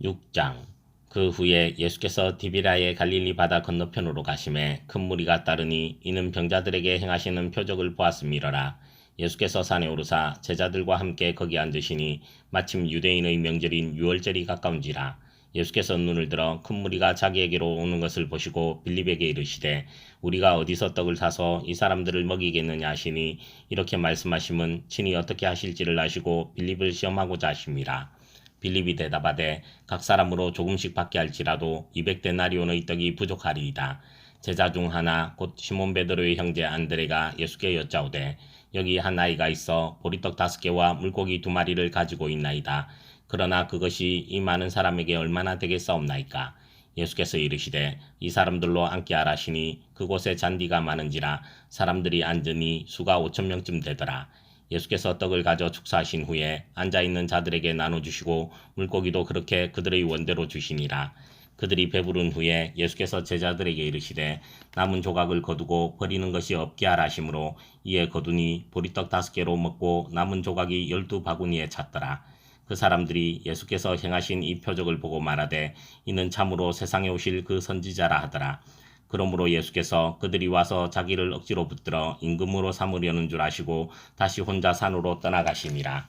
6장. 그 후에 예수께서 디비라의 갈릴리 바다 건너편으로 가심에 큰 무리가 따르니 이는 병자들에게 행하시는 표적을 보았음이러라. 예수께서 산에 오르사 제자들과 함께 거기 앉으시니 마침 유대인의 명절인 유월절이 가까운지라. 예수께서 눈을 들어 큰 무리가 자기에게로 오는 것을 보시고 빌립에게 이르시되 우리가 어디서 떡을 사서 이 사람들을 먹이겠느냐 하시니 이렇게 말씀하심은 친히 어떻게 하실지를 아시고 빌립을 시험하고자 하심이라. 빌립이 대답하되 각 사람으로 조금씩 받게 할지라도 200데나리온의 떡이 부족하리이다. 제자 중 하나 곧 시몬 베드로의 형제 안드레가 예수께 여짜오되 여기 한 아이가 있어 보리떡 5개와 물고기 2마리를 가지고 있나이다. 그러나 그것이 이 많은 사람에게 얼마나 되겠사옵나이까. 예수께서 이르시되 이 사람들로 앉게 하라시니 그곳에 잔디가 많은지라 사람들이 앉으니 수가 5,000명쯤 되더라. 예수께서 떡을 가져 축사하신 후에 앉아있는 자들에게 나눠주시고 물고기도 그렇게 그들의 원대로 주시니라. 그들이 배부른 후에 예수께서 제자들에게 이르시되 남은 조각을 거두고 버리는 것이 없게 하라 하시므로 이에 거두니 보리떡 5개로 먹고 남은 조각이 12바구니에 찼더라. 그 사람들이 예수께서 행하신 이 표적을 보고 말하되 이는 참으로 세상에 오실 그 선지자라 하더라. 그러므로 예수께서 그들이 와서 자기를 억지로 붙들어 임금으로 삼으려는 줄 아시고 다시 혼자 산으로 떠나가시니라.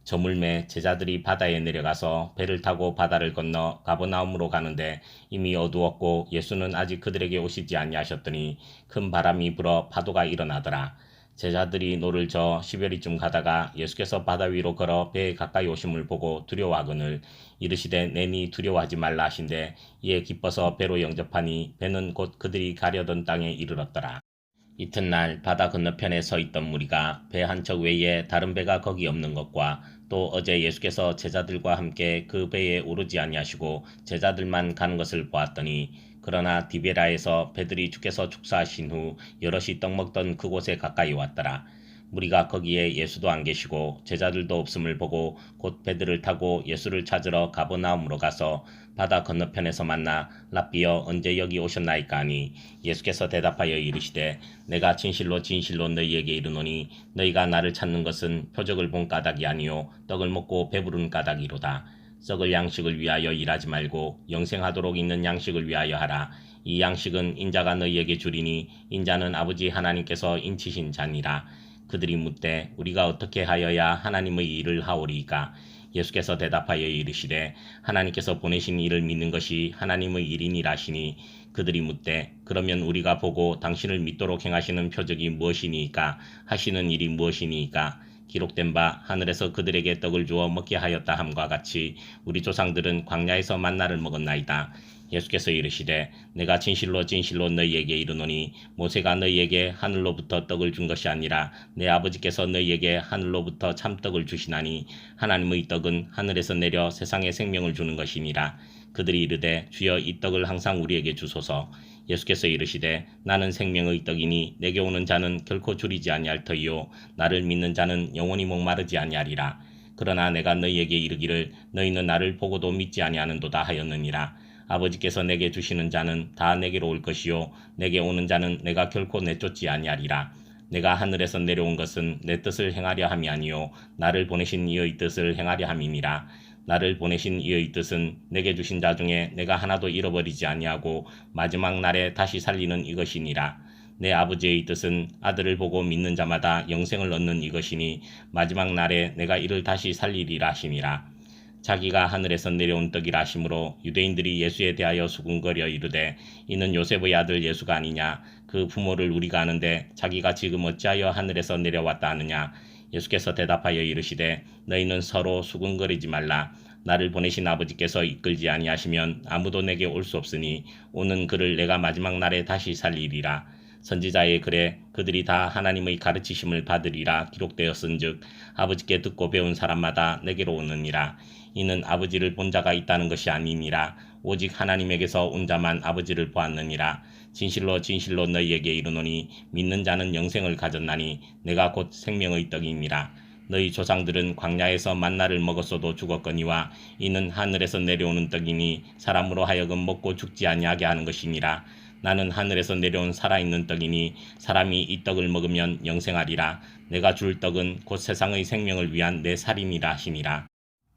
저물매 제자들이 바다에 내려가서 배를 타고 바다를 건너 가버나움으로 가는데 이미 어두웠고 예수는 아직 그들에게 오시지 아니하셨더니 큰 바람이 불어 파도가 일어나더라. 제자들이 노를 저 시베리쯤 가다가 예수께서 바다 위로 걸어 배에 가까이 오심을 보고 두려워하거늘 이르시되 내니 두려워하지 말라 하신대 이에 기뻐서 배로 영접하니 배는 곧 그들이 가려던 땅에 이르렀더라. 이튿날 바다 건너편에 서 있던 무리가 배 한 척 외에 다른 배가 거기 없는 것과 또 어제 예수께서 제자들과 함께 그 배에 오르지 아니하시고 제자들만 가는 것을 보았더니 그러나 디베라에서 배들이 주께서 축사하신 후 여럿이 떡 먹던 그곳에 가까이 왔더라. 무리가 거기에 예수도 안 계시고 제자들도 없음을 보고 곧 배들을 타고 예수를 찾으러 가버나움으로 가서 바다 건너편에서 만나 랍비여 언제 여기 오셨나이까 하니 예수께서 대답하여 이르시되 내가 진실로 진실로 너희에게 이르노니 너희가 나를 찾는 것은 표적을 본 까닭이 아니요 떡을 먹고 배부른 까닭이로다. 썩을 양식을 위하여 일하지 말고 영생하도록 있는 양식을 위하여 하라. 이 양식은 인자가 너희에게 주리니 인자는 아버지 하나님께서 인치신 자니라. 그들이 묻되 우리가 어떻게 하여야 하나님의 일을 하오리이까. 예수께서 대답하여 이르시되 하나님께서 보내신 이를 믿는 것이 하나님의 일이니라 하시니 그들이 묻되 그러면 우리가 보고 당신을 믿도록 행하시는 표적이 무엇이니이까 하시는 일이 무엇이니이까. 기록된 바 하늘에서 그들에게 떡을 주어 먹게 하였다 함과 같이 우리 조상들은 광야에서 만나를 먹었나이다. 예수께서 이르시되 내가 진실로 진실로 너희에게 이르노니 모세가 너희에게 하늘로부터 떡을 준 것이 아니라 내 아버지께서 너희에게 하늘로부터 참떡을 주시나니 하나님의 떡은 하늘에서 내려 세상에 생명을 주는 것이니라. 그들이 이르되 주여 이 떡을 항상 우리에게 주소서. 예수께서 이르시되 나는 생명의 떡이니 내게 오는 자는 결코 줄이지 아니할 터이요 나를 믿는 자는 영원히 목마르지 아니하리라. 그러나 내가 너희에게 이르기를 너희는 나를 보고도 믿지 아니하는도다 하였느니라. 아버지께서 내게 주시는 자는 다 내게로 올 것이요 내게 오는 자는 내가 결코 내쫓지 아니하리라. 내가 하늘에서 내려온 것은 내 뜻을 행하려 함이 아니요 나를 보내신 이의 뜻을 행하려 함이니라. 나를 보내신 이의 뜻은 내게 주신 자 중에 내가 하나도 잃어버리지 아니하고 마지막 날에 다시 살리는 이것이니라. 내 아버지의 뜻은 아들을 보고 믿는 자마다 영생을 얻는 이것이니 마지막 날에 내가 이를 다시 살리리라 하시니라. 자기가 하늘에서 내려온 떡이라 하심으로 유대인들이 예수에 대하여 수군거려 이르되 이는 요셉의 아들 예수가 아니냐. 그 부모를 우리가 아는데 자기가 지금 어찌하여 하늘에서 내려왔다 하느냐. 예수께서 대답하여 이르시되 너희는 서로 수군거리지 말라. 나를 보내신 아버지께서 이끌지 아니하시면 아무도 내게 올 수 없으니 오는 그를 내가 마지막 날에 다시 살리리라. 선지자의 글에 그들이 다 하나님의 가르치심을 받으리라 기록되었은즉 아버지께 듣고 배운 사람마다 내게로 오느니라. 이는 아버지를 본 자가 있다는 것이 아니니라. 오직 하나님에게서 온 자만 아버지를 보았느니라. 진실로 진실로 너희에게 이르노니 믿는 자는 영생을 가졌나니 내가 곧 생명의 떡이니라. 너희 조상들은 광야에서 만나를 먹었어도 죽었거니와 이는 하늘에서 내려오는 떡이니 사람으로 하여금 먹고 죽지 아니하게 하는 것이니라. 나는 하늘에서 내려온 살아있는 떡이니 사람이 이 떡을 먹으면 영생하리라. 내가 줄 떡은 곧 세상의 생명을 위한 내 살이니라 하시니라.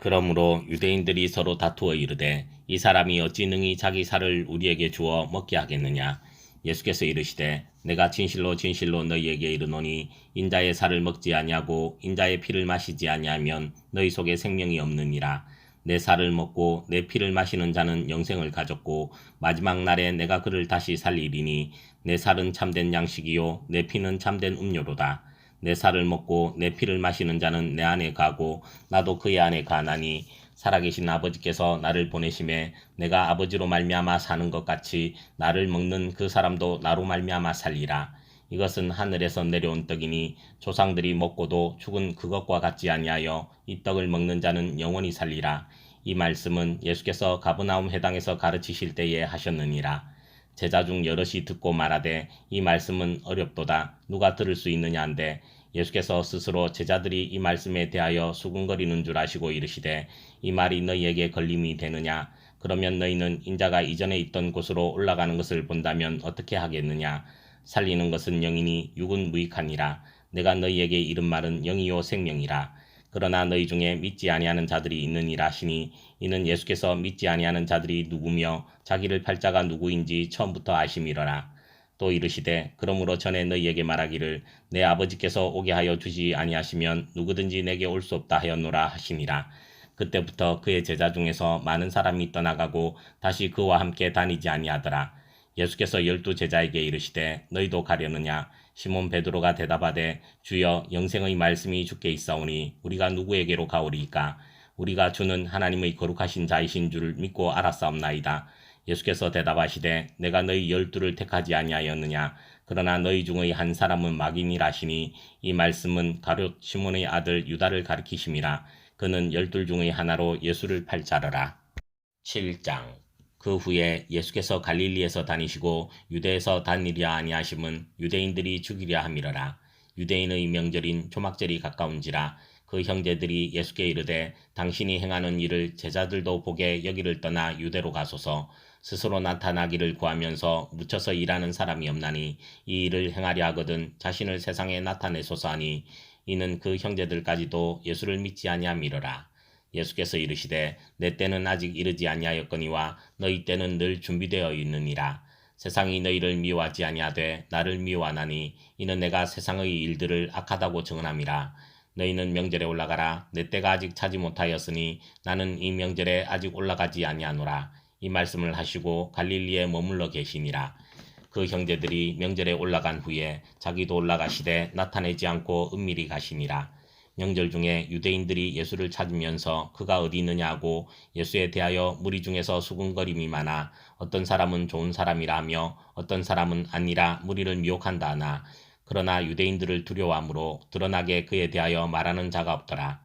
그러므로 유대인들이 서로 다투어 이르되 이 사람이 어찌 능히 자기 살을 우리에게 주어 먹게 하겠느냐. 예수께서 이르시되 내가 진실로 진실로 너희에게 이르노니 인자의 살을 먹지 아니하고 인자의 피를 마시지 아니하면 너희 속에 생명이 없느니라. 내 살을 먹고 내 피를 마시는 자는 영생을 가졌고 마지막 날에 내가 그를 다시 살리리니 내 살은 참된 양식이요 내 피는 참된 음료로다. 내 살을 먹고 내 피를 마시는 자는 내 안에 가고 나도 그의 안에 가나니 살아계신 아버지께서 나를 보내심에 내가 아버지로 말미암아 사는 것 같이 나를 먹는 그 사람도 나로 말미암아 살리라. 이것은 하늘에서 내려온 떡이니 조상들이 먹고도 죽은 그것과 같지 아니하여 이 떡을 먹는 자는 영원히 살리라. 이 말씀은 예수께서 가버나움 회당에서 가르치실 때에 하셨느니라. 제자 중 여럿이 듣고 말하되 이 말씀은 어렵도다. 누가 들을 수 있느냐 한데 예수께서 스스로 제자들이 이 말씀에 대하여 수군거리는 줄 아시고 이르시되 이 말이 너희에게 걸림이 되느냐. 그러면 너희는 인자가 이전에 있던 곳으로 올라가는 것을 본다면 어떻게 하겠느냐. 살리는 것은 영이니 육은 무익하니라. 내가 너희에게 이른 말은 영이요 생명이라. 그러나 너희 중에 믿지 아니하는 자들이 있느니라 하시니 이는 예수께서 믿지 아니하는 자들이 누구며 자기를 팔 자가 누구인지 처음부터 아심이러라. 또 이르시되 그러므로 전에 너희에게 말하기를 내 아버지께서 오게 하여 주지 아니하시면 누구든지 내게 올 수 없다 하였노라 하시니라. 그때부터 그의 제자 중에서 많은 사람이 떠나가고 다시 그와 함께 다니지 아니하더라. 예수께서 12 제자에게 이르시되 너희도 가려느냐. 시몬 베드로가 대답하되 주여 영생의 말씀이 주께 있사오니 우리가 누구에게로 가오리이까. 우리가 주는 하나님의 거룩하신 자이신 줄 믿고 알았사옵나이다. 예수께서 대답하시되 내가 너희 12를 택하지 아니하였느냐. 그러나 너희 중의 한 사람은 마귀니라시니 이 말씀은 가룟 시몬의 아들 유다를 가리키심이라. 그는 12 중의 하나로 예수를 팔 자르라. 7장. 그 후에 예수께서 갈릴리에서 다니시고 유대에서 다니려 아니하심은 유대인들이 죽이려 함이러라. 유대인의 명절인 초막절이 가까운지라. 그 형제들이 예수께 이르되 당신이 행하는 일을 제자들도 보게 여기를 떠나 유대로 가소서. 스스로 나타나기를 구하면서 묻혀서 일하는 사람이 없나니 이 일을 행하려 하거든 자신을 세상에 나타내소서 하니 이는 그 형제들까지도 예수를 믿지 아니함이러라. 예수께서 이르시되 내 때는 아직 이르지 아니하였거니와 너희 때는 늘 준비되어 있느니라. 세상이 너희를 미워하지 아니하되 나를 미워하나니 이는 내가 세상의 일들을 악하다고 증언함이라. 너희는 명절에 올라가라. 내 때가 아직 차지 못하였으니 나는 이 명절에 아직 올라가지 아니하노라. 이 말씀을 하시고 갈릴리에 머물러 계시니라. 그 형제들이 명절에 올라간 후에 자기도 올라가시되 나타내지 않고 은밀히 가시니라. 명절 중에 유대인들이 예수를 찾으면서 그가 어디 있느냐 하고 예수에 대하여 무리 중에서 수군거림이 많아 어떤 사람은 좋은 사람이라 하며 어떤 사람은 아니라 무리를 미혹한다 하나 그러나 유대인들을 두려워하므로 드러나게 그에 대하여 말하는 자가 없더라.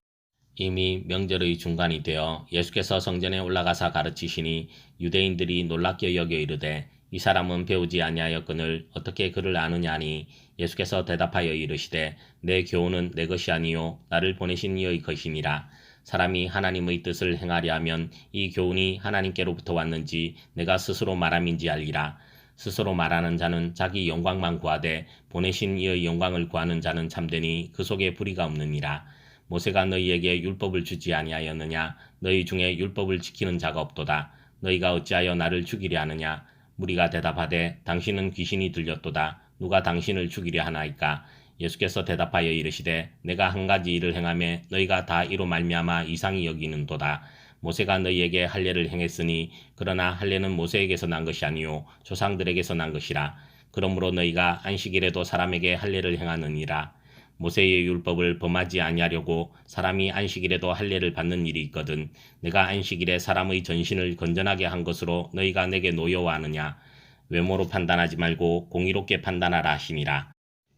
이미 명절의 중간이 되어 예수께서 성전에 올라가사 가르치시니 유대인들이 놀랍게 여겨 이르되 이 사람은 배우지 아니하였거늘 어떻게 그를 아느냐 하니 예수께서 대답하여 이르시되 내 교훈은 내 것이 아니요 나를 보내신 이의 것이니라. 사람이 하나님의 뜻을 행하려 하면 이 교훈이 하나님께로부터 왔는지 내가 스스로 말함인지 알리라. 스스로 말하는 자는 자기 영광만 구하되 보내신 이의 영광을 구하는 자는 참되니 그 속에 불의가 없느니라. 모세가 너희에게 율법을 주지 아니하였느냐. 너희 중에 율법을 지키는 자가 없도다. 너희가 어찌하여 나를 죽이려 하느냐. 무리가 대답하되 당신은 귀신이 들렸도다. 누가 당신을 죽이려 하나이까. 예수께서 대답하여 이르시되 내가 한 가지 일을 행하며 너희가 다 이로 말미암아 이상히 여기는도다. 모세가 너희에게 할례를 행했으니 그러나 할례는 모세에게서 난 것이 아니요 조상들에게서 난 것이라. 그러므로 너희가 안식일에도 사람에게 할례를 행하느니라. 모세의 율법을 범하지 아니하려고 사람이 안식일에도 할례를 받는 일이 있거든. 내가 안식일에 사람의 전신을 건전하게 한 것으로 너희가 내게 노여워하느냐. 외모로 판단하지 말고 공의롭게 판단하라 하시니라.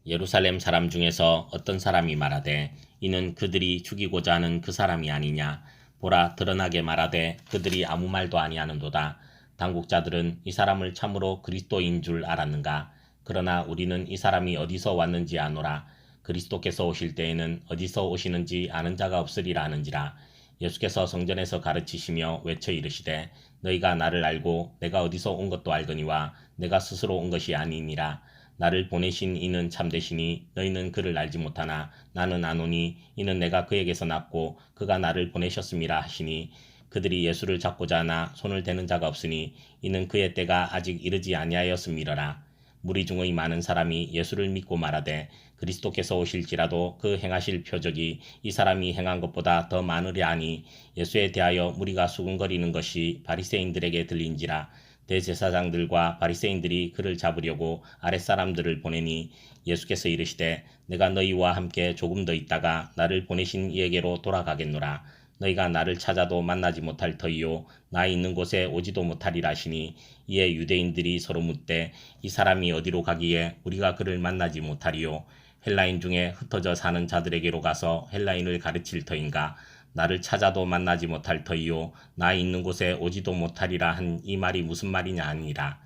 예루살렘 사람 중에서 어떤 사람이 말하되 이는 그들이 죽이고자 하는 그 사람이 아니냐. 보라 드러나게 말하되 그들이 아무 말도 아니하는도다. 당국자들은 이 사람을 참으로 그리스도인 줄 알았는가. 그러나 우리는 이 사람이 어디서 왔는지 아노라. 그리스도께서 오실 때에는 어디서 오시는지 아는 자가 없으리라 하는지라. 예수께서 성전에서 가르치시며 외쳐 이르시되 너희가 나를 알고 내가 어디서 온 것도 알거니와 내가 스스로 온 것이 아니니라. 나를 보내신 이는 참되시니 너희는 그를 알지 못하나 나는 아노니 이는 내가 그에게서 났고 그가 나를 보내셨음이라 하시니 그들이 예수를 잡고자 하나 손을 대는 자가 없으니 이는 그의 때가 아직 이르지 아니하였음이러라. 무리 중의 많은 사람이 예수를 믿고 말하되 그리스도께서 오실지라도 그 행하실 표적이 이 사람이 행한 것보다 더 많으랴 하니 예수에 대하여 무리가 수군거리는 것이 바리새인들에게 들린지라. 대제사장들과 바리새인들이 그를 잡으려고 아랫사람들을 보내니 예수께서 이르시되 내가 너희와 함께 조금 더 있다가 나를 보내신 이에게로 돌아가겠노라. 너희가 나를 찾아도 만나지 못할 터이요 나 있는 곳에 오지도 못하리라 하시니 이에 유대인들이 서로 묻되 이 사람이 어디로 가기에 우리가 그를 만나지 못하리요. 헬라인 중에 흩어져 사는 자들에게로 가서 헬라인을 가르칠 터인가. 나를 찾아도 만나지 못할 터이요 나 있는 곳에 오지도 못하리라 한 이 말이 무슨 말이냐 하니라.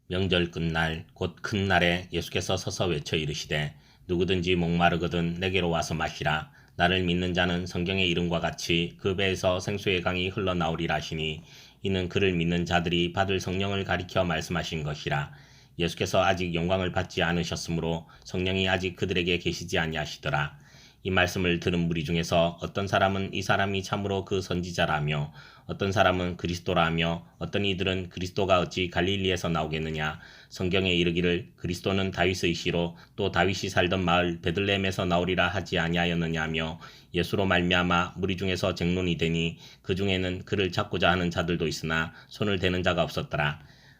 명절 끝날 곧 큰 날에 예수께서 서서 외쳐 이르시되 누구든지 목마르거든 내게로 와서 마시라. 나를 믿는 자는 성경의 이름과 같이 그 배에서 생수의 강이 흘러나오리라 하시니 이는 그를 믿는 자들이 받을 성령을 가리켜 말씀하신 것이라. 예수께서 아직 영광을 받지 않으셨으므로 성령이 아직 그들에게 계시지 아니하시더라. 이 말씀을 들은 무리 중에서 어떤 사람은 이 사람이 참으로 그 선지자라며 어떤 사람은 그리스도라며 어떤 이들은 그리스도가 어찌 갈릴리에서 나오겠느냐. 성경에 이르기를 그리스도는 다윗의 시로 또 다윗이 살던 마을 베들레헴에서 나오리라 하지 아니하였느냐며 예수로 말미암아 무리 중에서 쟁론이 되니 그 중에는 그를 잡고자 하는 자들도 있으나 손을 대는 자가 없었더라.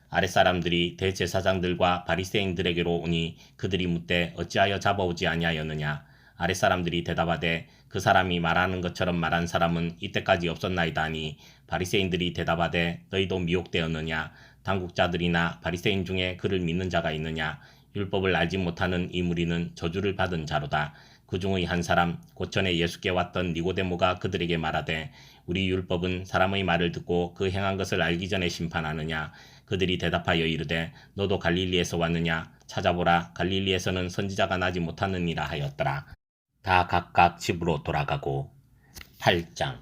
아랫사람들이 대제사장들과 바리새인들에게로 오니 그들이 묻되 어찌하여 잡아오지 아니하였느냐. 아랫사람들이 대답하되 그 사람이 말하는 것처럼 말한 사람은 이때까지 없었나이다 하니 바리새인들이 대답하되 너희도 미혹되었느냐. 당국자들이나 바리새인 중에 그를 믿는 자가 있느냐. 율법을 알지 못하는 이 무리는 저주를 받은 자로다. 그 중의 한 사람 곧 전에 예수께 왔던 니고데모가 그들에게 말하되 우리 율법은 사람의 말을 듣고 그 행한 것을 알기 전에 심판하느냐. 그들이 대답하여 이르되 너도 갈릴리에서 왔느냐. 찾아보라 갈릴리에서는 선지자가 나지 못하느니라 하였더라. 다 각각 집으로 돌아가고. 8장.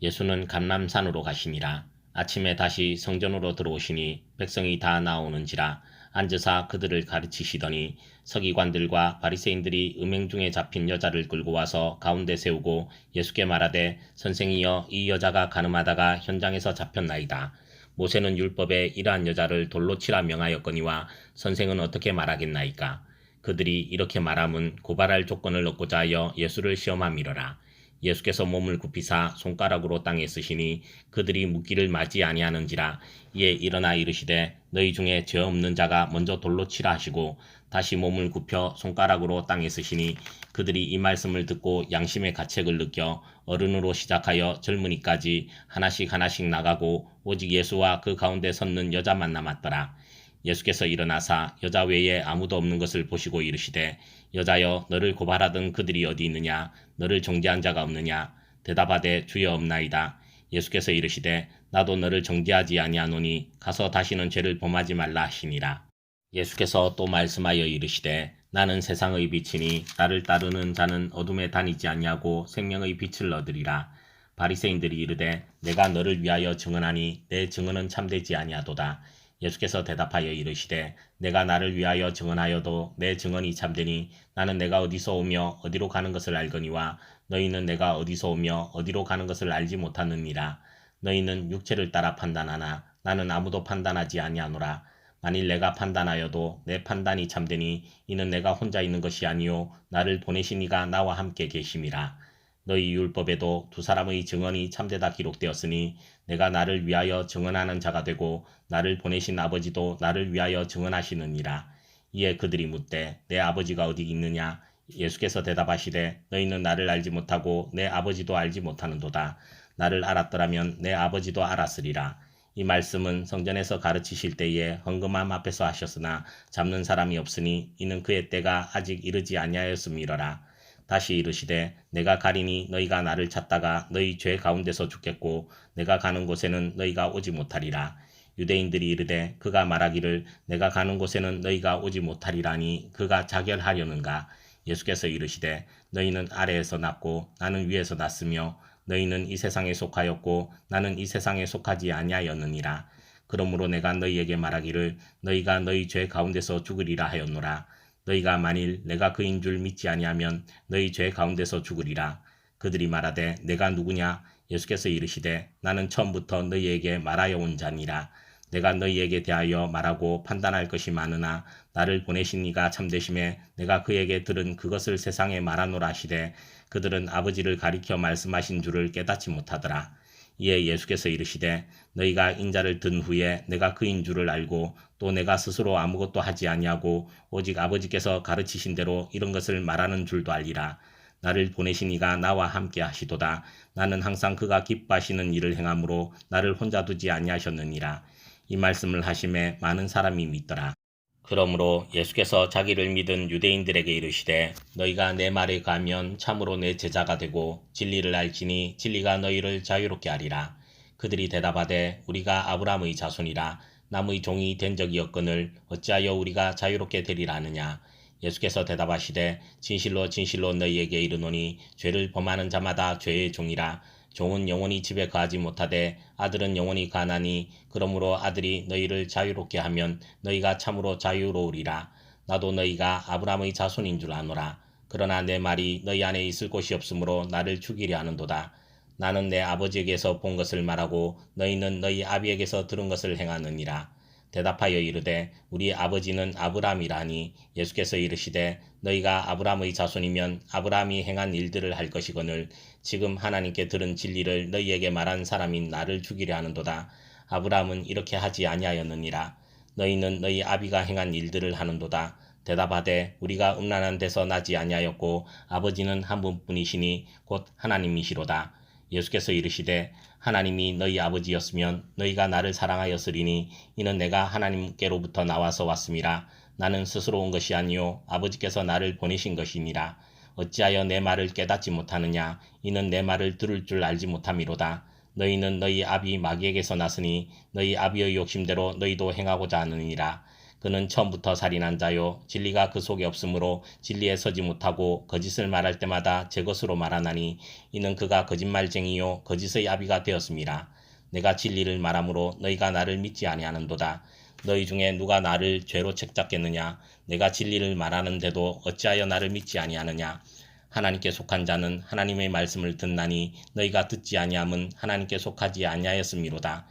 예수는 감람산으로 가시니라. 아침에 다시 성전으로 들어오시니 백성이 다 나오는지라 앉으사 그들을 가르치시더니 서기관들과 바리새인들이 음행 중에 잡힌 여자를 끌고 와서 가운데 세우고 예수께 말하되 선생이여 이 여자가 가늠하다가 현장에서 잡혔나이다. 모세는 율법에 이러한 여자를 돌로 치라 명하였거니와 선생은 어떻게 말하겠나이까. 그들이 이렇게 말함은 고발할 조건을 얻고자 하여 예수를 시험함이러라. 예수께서 몸을 굽히사 손가락으로 땅에 쓰시니 그들이 묻기를 맞지 아니하는지라. 이에 일어나 이르시되 너희 중에 죄 없는 자가 먼저 돌로 치라 하시고 다시 몸을 굽혀 손가락으로 땅에 쓰시니 그들이 이 말씀을 듣고 양심의 가책을 느껴 어른으로 시작하여 젊은이까지 하나씩 하나씩 나가고 오직 예수와 그 가운데 섰는 여자만 남았더라. 예수께서 일어나사 여자 외에 아무도 없는 것을 보시고 이르시되 여자여 너를 고발하던 그들이 어디 있느냐. 너를 정죄한 자가 없느냐. 대답하되 주여 없나이다. 예수께서 이르시되 나도 너를 정죄하지 아니하노니 가서 다시는 죄를 범하지 말라 하시니라. 예수께서 또 말씀하여 이르시되 나는 세상의 빛이니 나를 따르는 자는 어둠에 다니지 아니하고 생명의 빛을 얻으리라. 바리새인들이 이르되 내가 너를 위하여 증언하니 내 증언은 참되지 아니하도다. 예수께서 대답하여 이르시되 내가 나를 위하여 증언하여도 내 증언이 참되니 나는 내가 어디서 오며 어디로 가는 것을 알거니와 너희는 내가 어디서 오며 어디로 가는 것을 알지 못하느니라. 너희는 육체를 따라 판단하나 나는 아무도 판단하지 아니하노라. 만일 내가 판단하여도 내 판단이 참되니 이는 내가 혼자 있는 것이 아니요 나를 보내신 이가 나와 함께 계심이라. 너희 율법에도 두 사람의 증언이 참되다 기록되었으니 내가 나를 위하여 증언하는 자가 되고 나를 보내신 아버지도 나를 위하여 증언하시느니라. 이에 그들이 묻되 내 아버지가 어디 있느냐. 예수께서 대답하시되 너희는 나를 알지 못하고 내 아버지도 알지 못하는도다. 나를 알았더라면 내 아버지도 알았으리라. 이 말씀은 성전에서 가르치실 때에 헌금함 앞에서 하셨으나 잡는 사람이 없으니 이는 그의 때가 아직 이르지 아니하였음이러라. 다시 이르시되 내가 가리니 너희가 나를 찾다가 너희 죄 가운데서 죽겠고 내가 가는 곳에는 너희가 오지 못하리라. 유대인들이 이르되 그가 말하기를 내가 가는 곳에는 너희가 오지 못하리라니 그가 자결하려는가. 예수께서 이르시되 너희는 아래에서 났고 나는 위에서 났으며 너희는 이 세상에 속하였고 나는 이 세상에 속하지 아니하였느니라. 그러므로 내가 너희에게 말하기를 너희가 너희 죄 가운데서 죽으리라 하였노라. 너희가 만일 내가 그인 줄 믿지 아니하면 너희 죄 가운데서 죽으리라. 그들이 말하되 내가 누구냐? 예수께서 이르시되 나는 처음부터 너희에게 말하여 온 자니라. 내가 너희에게 대하여 말하고 판단할 것이 많으나 나를 보내신 이가 참되심에 내가 그에게 들은 그것을 세상에 말하노라 하시되 그들은 아버지를 가리켜 말씀하신 줄을 깨닫지 못하더라. 이에 예수께서 이르시되 너희가 인자를 든 후에 내가 그인 줄을 알고 또 내가 스스로 아무것도 하지 아니하고 오직 아버지께서 가르치신 대로 이런 것을 말하는 줄도 알리라. 나를 보내신 이가 나와 함께 하시도다. 나는 항상 그가 기뻐하시는 일을 행함으로 나를 혼자 두지 아니하셨느니라. 이 말씀을 하심에 많은 사람이 믿더라. 그러므로 예수께서 자기를 믿은 유대인들에게 이르시되 너희가 내 말에 가면 참으로 내 제자가 되고 진리를 알지니 진리가 너희를 자유롭게 하리라. 그들이 대답하되 우리가 아브라함의 자손이라 남의 종이 된 적이 없거늘 어찌하여 우리가 자유롭게 되리라 하느냐. 예수께서 대답하시되 진실로 진실로 너희에게 이르노니 죄를 범하는 자마다 죄의 종이라. 종은 영원히 집에 거하지 못하되 아들은 영원히 거하나니 그러므로 아들이 너희를 자유롭게 하면 너희가 참으로 자유로우리라. 나도 너희가 아브라함의 자손인 줄 아노라. 그러나 내 말이 너희 안에 있을 곳이 없으므로 나를 죽이려 하는도다. 나는 내 아버지에게서 본 것을 말하고 너희는 너희 아비에게서 들은 것을 행하느니라. 대답하여 이르되 우리 아버지는 아브라함이라 하니 예수께서 이르시되 너희가 아브라함의 자손이면 아브라함이 행한 일들을 할 것이거늘 지금 하나님께 들은 진리를 너희에게 말한 사람인 나를 죽이려 하는도다. 아브라함은 이렇게 하지 아니하였느니라. 너희는 너희 아비가 행한 일들을 하는도다. 대답하되 우리가 음란한 데서 나지 아니하였고 아버지는 한 분뿐이시니 곧 하나님이시로다. 예수께서 이르시되 하나님이 너희 아버지였으면 너희가 나를 사랑하였으리니 이는 내가 하나님께로부터 나와서 왔음이라. 나는 스스로 온 것이 아니요 아버지께서 나를 보내신 것이니라. 어찌하여 내 말을 깨닫지 못하느냐. 이는 내 말을 들을 줄 알지 못함이로다. 너희는 너희 아비 마귀에게서 났으니 너희 아비의 욕심대로 너희도 행하고자 하느니라. 그는 처음부터 살인한 자요 진리가 그 속에 없으므로 진리에 서지 못하고 거짓을 말할 때마다 제 것으로 말하나니 이는 그가 거짓말쟁이요 거짓의 아비가 되었음이라. 내가 진리를 말하므로 너희가 나를 믿지 아니하는도다. 너희 중에 누가 나를 죄로 책잡겠느냐. 내가 진리를 말하는데도 어찌하여 나를 믿지 아니하느냐. 하나님께 속한 자는 하나님의 말씀을 듣나니 너희가 듣지 아니함은 하나님께 속하지 아니하였음이로다.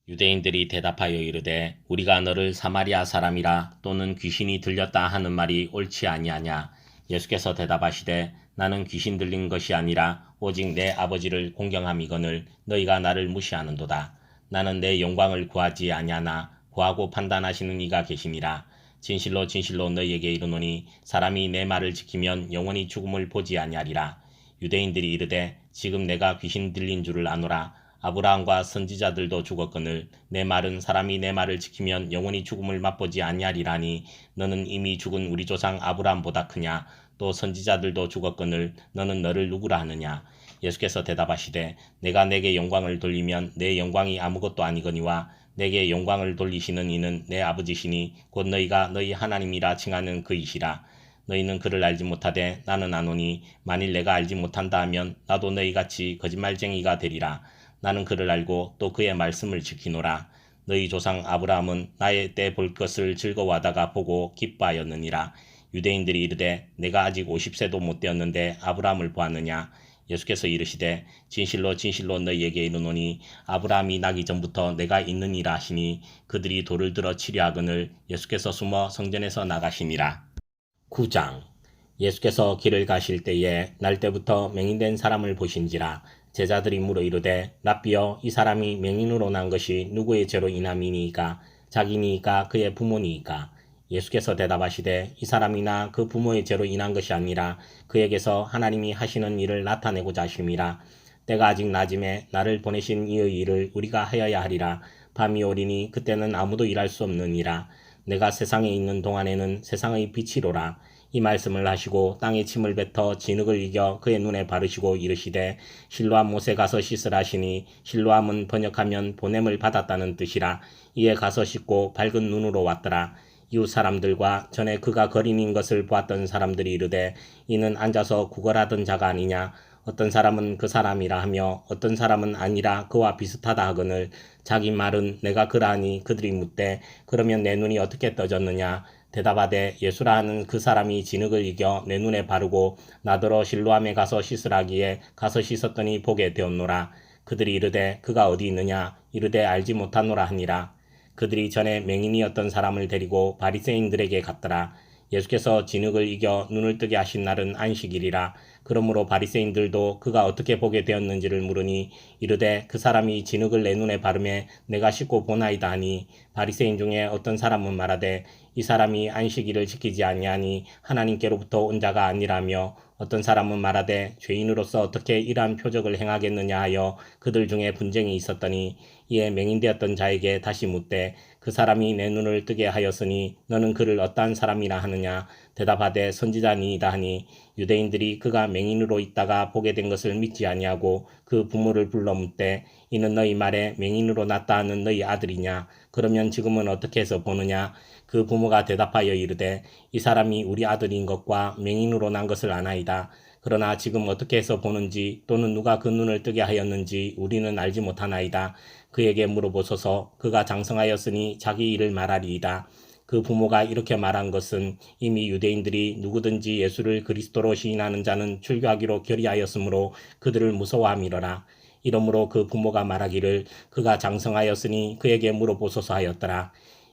유대인들이 대답하여 이르되 우리가 너를 사마리아 사람이라 또는 귀신이 들렸다 하는 말이 옳지 아니하냐. 예수께서 대답하시되 나는 귀신 들린 것이 아니라 오직 내 아버지를 공경함이거늘 너희가 나를 무시하는도다. 나는 내 영광을 구하지 아니하나 구하고 판단하시는 이가 계시니라. 진실로 진실로 너희에게 이르노니 사람이 내 말을 지키면 영원히 죽음을 보지 아니하리라. 유대인들이 이르되 지금 내가 귀신 들린 줄을 아노라. 아브라함과 선지자들도 죽었거늘 내 말은 사람이 내 말을 지키면 영원히 죽음을 맛보지 아니하리라니 너는 이미 죽은 우리 조상 아브라함보다 크냐. 또 선지자들도 죽었거늘 너는 너를 누구라 하느냐. 예수께서 대답하시되 내가 내게 영광을 돌리면 내 영광이 아무것도 아니거니와 내게 영광을 돌리시는 이는 내 아버지시니 곧 너희가 너희 하나님이라 칭하는 그이시라. 너희는 그를 알지 못하되 나는 아노니 만일 내가 알지 못한다 하면 나도 너희같이 거짓말쟁이가 되리라. 나는 그를 알고 또 그의 말씀을 지키노라. 너희 조상 아브라함은 나의 때 볼 것을 즐거워하다가 보고 기뻐하였느니라. 유대인들이 이르되 내가 아직 50세도 못 되었는데 아브라함을 보았느냐. 예수께서 이르시되 진실로 진실로 너희에게 이르노니 아브라함이 나기 전부터 내가 있느니라 하시니 그들이 돌을 들어 치려 하거늘 예수께서 숨어 성전에서 나가시니라. 9장. 예수께서 길을 가실 때에 날 때부터 맹인된 사람을 보신지라. 제자들이 물어 이르되 랍비여 이 사람이 맹인으로 난 것이 누구의 죄로 인함이니이까 자기니이까 그의 부모니이까. 예수께서 대답하시되 이 사람이나 그 부모의 죄로 인한 것이 아니라 그에게서 하나님이 하시는 일을 나타내고자 하심이라. 때가 아직 낮음에 나를 보내신 이의 일을 우리가 하여야 하리라. 밤이 오리니 그때는 아무도 일할 수 없느니라. 내가 세상에 있는 동안에는 세상의 빛이로라. 이 말씀을 하시고 땅에 침을 뱉어 진흙을 이겨 그의 눈에 바르시고 이르시되 실로암 못에 가서 씻으라 하시니 실로암은 번역하면 보냄을 받았다는 뜻이라. 이에 가서 씻고 밝은 눈으로 왔더라. 이웃 사람들과 전에 그가 거린인 것을 보았던 사람들이 이르되 이는 앉아서 구걸하던 자가 아니냐. 어떤 사람은 그 사람이라 하며 어떤 사람은 아니라 그와 비슷하다 하거늘 자기 말은 내가 그라하니 그들이 묻되 그러면 내 눈이 어떻게 떠졌느냐 대답하되 예수라 하는 그 사람이 진흙을 이겨 내 눈에 바르고 나더러 실로암에 가서 씻으라기에 가서 씻었더니 보게 되었노라. 그들이 이르되 그가 어디 있느냐 이르되 알지 못하노라 하니라. 그들이 전에 맹인이었던 사람을 데리고 바리새인들에게 갔더라. 예수께서 진흙을 이겨 눈을 뜨게 하신 날은 안식일이라. 그러므로 바리새인들도 그가 어떻게 보게 되었는지를 물으니 이르되 그 사람이 진흙을 내 눈에 바르매 내가 씻고 보나이다 하니 바리새인 중에 어떤 사람은 말하되 이 사람이 안식일을 지키지 아니하니 하나님께로부터 온 자가 아니라며 어떤 사람은 말하되 죄인으로서 어떻게 이러한 표적을 행하겠느냐 하여 그들 중에 분쟁이 있었더니 이에 맹인되었던 자에게 다시 묻되 그 사람이 내 눈을 뜨게 하였으니 너는 그를 어떠한 사람이라 하느냐 대답하되 선지자니이다 하니 유대인들이 그가 맹인으로 있다가 보게 된 것을 믿지 아니하고 그 부모를 불러 묻되 이는 너희 말에 맹인으로 났다 하는 너희 아들이냐 그러면 지금은 어떻게 해서 보느냐 그 부모가 대답하여 이르되 이 사람이 우리 아들인 것과 맹인으로 난 것을 아나이다. 그러나 지금 어떻게 해서 보는지 또는 누가 그 눈을 뜨게 하였는지 우리는 알지 못하나이다. 그에게 물어보소서. 그가 장성하였으니 자기 일을 말하리이다. 그 부모가 이렇게 말한 것은 이미 유대인들이 누구든지 예수를 그리스도로 시인하는 자는 출교하기로 결의하였으므로 그들을 무서워함이러라. 이러므로 그 부모가 말하기를 그가 장성하였으니 그에게 물어보소서 하였더라.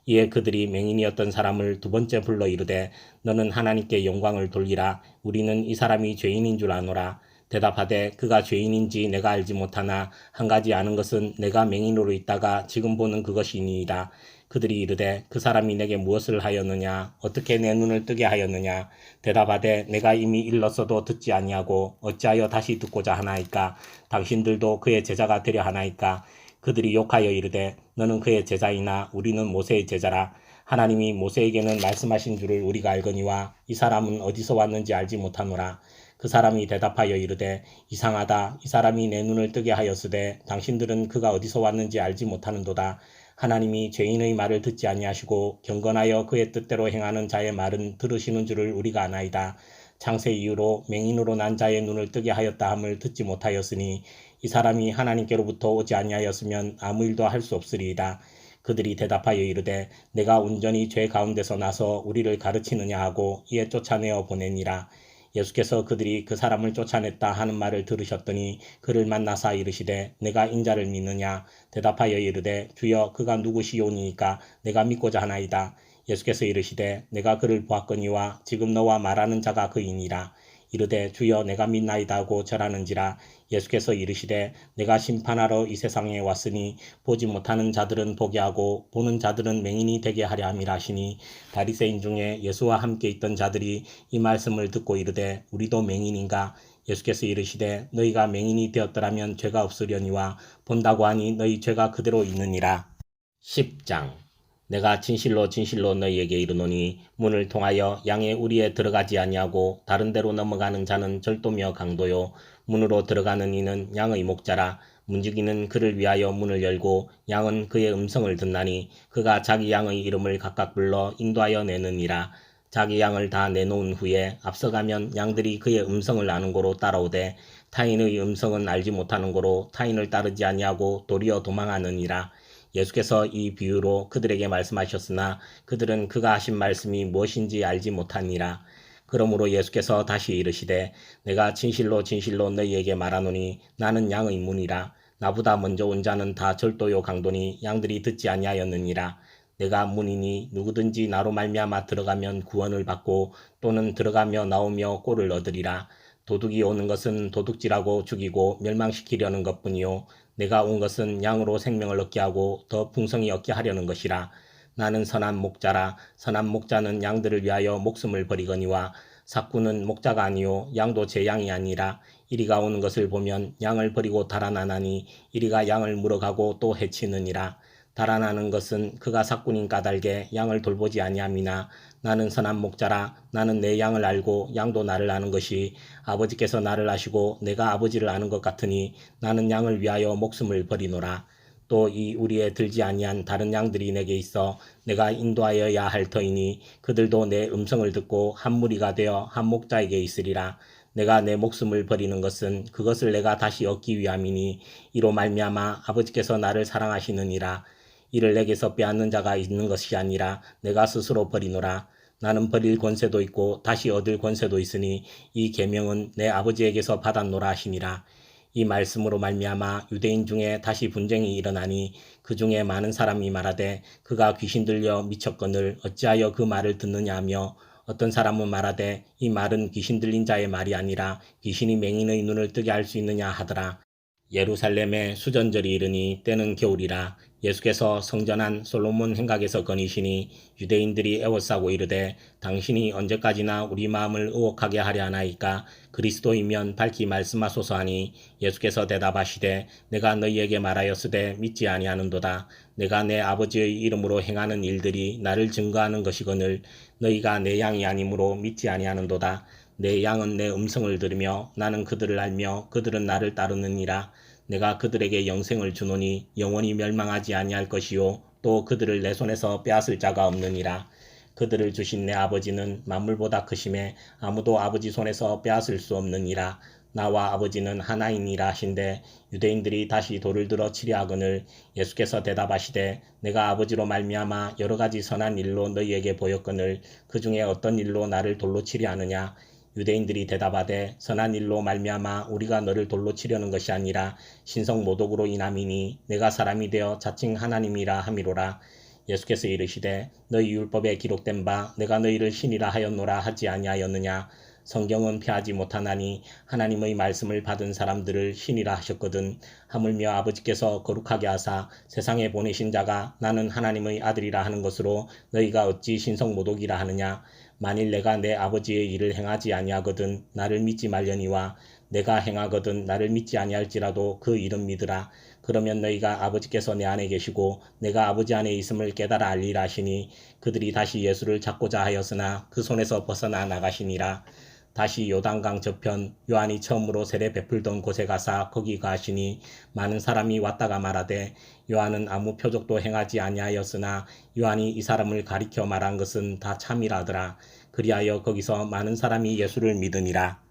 이에 그들이 맹인이었던 사람을 두 번째 불러 이르되 너는 하나님께 영광을 돌리라. 우리는 이 사람이 죄인인 줄 아노라. 대답하되 그가 죄인인지 내가 알지 못하나 한 가지 아는 것은 내가 맹인으로 있다가 지금 보는 그것이니이다. 그들이 이르되 그 사람이 내게 무엇을 하였느냐 어떻게 내 눈을 뜨게 하였느냐 대답하되 내가 이미 일렀어도 듣지 아니하고 어찌하여 다시 듣고자 하나이까 당신들도 그의 제자가 되려 하나이까 그들이 욕하여 이르되 너는 그의 제자이나 우리는 모세의 제자라. 하나님이 모세에게는 말씀하신 줄을 우리가 알거니와 이 사람은 어디서 왔는지 알지 못하노라. 그 사람이 대답하여 이르되 이상하다. 이 사람이 내 눈을 뜨게 하였으되 당신들은 그가 어디서 왔는지 알지 못하는도다. 하나님이 죄인의 말을 듣지 아니하시고 경건하여 그의 뜻대로 행하는 자의 말은 들으시는 줄을 우리가 아나이다. 창세 이후로 맹인으로 난 자의 눈을 뜨게 하였다 함을 듣지 못하였으니 이 사람이 하나님께로부터 오지 아니하였으면 아무 일도 할 수 없으리이다. 그들이 대답하여 이르되 내가 온전히 죄 가운데서 나서 우리를 가르치느냐 하고 이에 쫓아내어 보내니라. 예수께서 그들이 그 사람을 쫓아냈다 하는 말을 들으셨더니 그를 만나사 이르시되 내가 인자를 믿느냐 대답하여 이르되 주여 그가 누구시오니이까 내가 믿고자 하나이다. 예수께서 이르시되 내가 그를 보았거니와 지금 너와 말하는 자가 그이니라. 이르되 주여 내가 믿나이다 하고 절하는지라. 예수께서 이르시되 내가 심판하러 이 세상에 왔으니 보지 못하는 자들은 보게 하고 보는 자들은 맹인이 되게 하려 함이라 하시니 바리새인 중에 예수와 함께 있던 자들이 이 말씀을 듣고 이르되 우리도 맹인인가. 예수께서 이르시되 너희가 맹인이 되었더라면 죄가 없으려니와 본다고 하니 너희 죄가 그대로 있느니라. 10장 내가 진실로 진실로 너희에게 이르노니 문을 통하여 양의 우리에 들어가지 아니하고 다른 데로 넘어가는 자는 절도며 강도요 문으로 들어가는 이는 양의 목자라. 문지기는 그를 위하여 문을 열고 양은 그의 음성을 듣나니 그가 자기 양의 이름을 각각 불러 인도하여 내느니라. 자기 양을 다 내놓은 후에 앞서가면 양들이 그의 음성을 아는 고로 따라오되 타인의 음성은 알지 못하는 고로 타인을 따르지 아니하고 도리어 도망하느니라. 예수께서 이 비유로 그들에게 말씀하셨으나 그들은 그가 하신 말씀이 무엇인지 알지 못하니라. 그러므로 예수께서 다시 이르시되 내가 진실로 진실로 너희에게 말하노니 나는 양의 문이라. 나보다 먼저 온 자는 다 절도요 강도니 양들이 듣지 아니하였느니라. 내가 문이니 누구든지 나로 말미암아 들어가면 구원을 받고 또는 들어가며 나오며 꼴을 얻으리라. 도둑이 오는 것은 도둑질하고 죽이고 멸망시키려는 것뿐이요 내가 온 것은 양으로 생명을 얻게 하고 더 풍성히 얻게 하려는 것이라. 나는 선한 목자라. 선한 목자는 양들을 위하여 목숨을 버리거니와 삭구는 목자가 아니요 양도 제 양이 아니라. 이리가 오는 것을 보면 양을 버리고 달아나나니 이리가 양을 물어가고 또 해치느니라. 달아나는 것은 그가 삭군인 까닭에 양을 돌보지 아니함이나 나는 선한 목자라. 나는 내 양을 알고 양도 나를 아는 것이 아버지께서 나를 아시고 내가 아버지를 아는 것 같으니 나는 양을 위하여 목숨을 버리노라. 또 이 우리에 들지 아니한 다른 양들이 내게 있어 내가 인도하여야 할 터이니 그들도 내 음성을 듣고 한 무리가 되어 한 목자에게 있으리라. 내가 내 목숨을 버리는 것은 그것을 내가 다시 얻기 위함이니 이로 말미암아 아버지께서 나를 사랑하시느니라. 이를 내게서 빼앗는 자가 있는 것이 아니라 내가 스스로 버리노라. 나는 버릴 권세도 있고 다시 얻을 권세도 있으니 이 계명은 내 아버지에게서 받았노라 하시니라. 이 말씀으로 말미암아 유대인 중에 다시 분쟁이 일어나니 그 중에 많은 사람이 말하되 그가 귀신 들려 미쳤거늘 어찌하여 그 말을 듣느냐 하며 어떤 사람은 말하되 이 말은 귀신 들린 자의 말이 아니라 귀신이 맹인의 눈을 뜨게 할 수 있느냐 하더라. 예루살렘에 수전절이 이르니 때는 겨울이라. 예수께서 성전 안 솔로몬 행각에서 거니시니 유대인들이 애워싸고 이르되 당신이 언제까지나 우리 마음을 의혹하게 하려 하나이까 그리스도이면 밝히 말씀하소서 하니 예수께서 대답하시되 내가 너희에게 말하였으되 믿지 아니하는도다. 내가 내 아버지의 이름으로 행하는 일들이 나를 증거하는 것이거늘 너희가 내 양이 아니므로 믿지 아니하는도다. 내 양은 내 음성을 들으며 나는 그들을 알며 그들은 나를 따르느니라. 내가 그들에게 영생을 주노니 영원히 멸망하지 아니할 것이요 또 그들을 내 손에서 빼앗을 자가 없느니라. 그들을 주신 내 아버지는 만물보다 크심에 아무도 아버지 손에서 빼앗을 수 없느니라. 나와 아버지는 하나이니라 하신대 유대인들이 다시 돌을 들어 치려 하거늘 예수께서 대답하시되 내가 아버지로 말미암아 여러 가지 선한 일로 너희에게 보였거늘 그 중에 어떤 일로 나를 돌로 치려 하느냐. 유대인들이 대답하되 선한 일로 말미암아 우리가 너를 돌로 치려는 것이 아니라 신성 모독으로 인함이니 내가 사람이 되어 자칭 하나님이라 함이로라. 예수께서 이르시되 너희 율법에 기록된 바 내가 너희를 신이라 하였노라 하지 아니하였느냐. 성경은 폐하지 못하나니 하나님의 말씀을 받은 사람들을 신이라 하셨거든. 하물며 아버지께서 거룩하게 하사 세상에 보내신 자가 나는 하나님의 아들이라 하는 것으로 너희가 어찌 신성 모독이라 하느냐. 만일 내가 내 아버지의 일을 행하지 아니하거든 나를 믿지 말려니와 내가 행하거든 나를 믿지 아니할지라도 그 일은 믿으라. 그러면 너희가 아버지께서 내 안에 계시고 내가 아버지 안에 있음을 깨달아 알리라 하시니 그들이 다시 예수를 잡고자 하였으나 그 손에서 벗어나 나가시니라. 다시 요단강 저편 요한이 처음으로 세례 베풀던 곳에 가사 거기 가시니 많은 사람이 왔다가 말하되 요한은 아무 표적도 행하지 아니하였으나 요한이 이 사람을 가리켜 말한 것은 다 참이라더라. 그리하여 거기서 많은 사람이 예수를 믿으니라.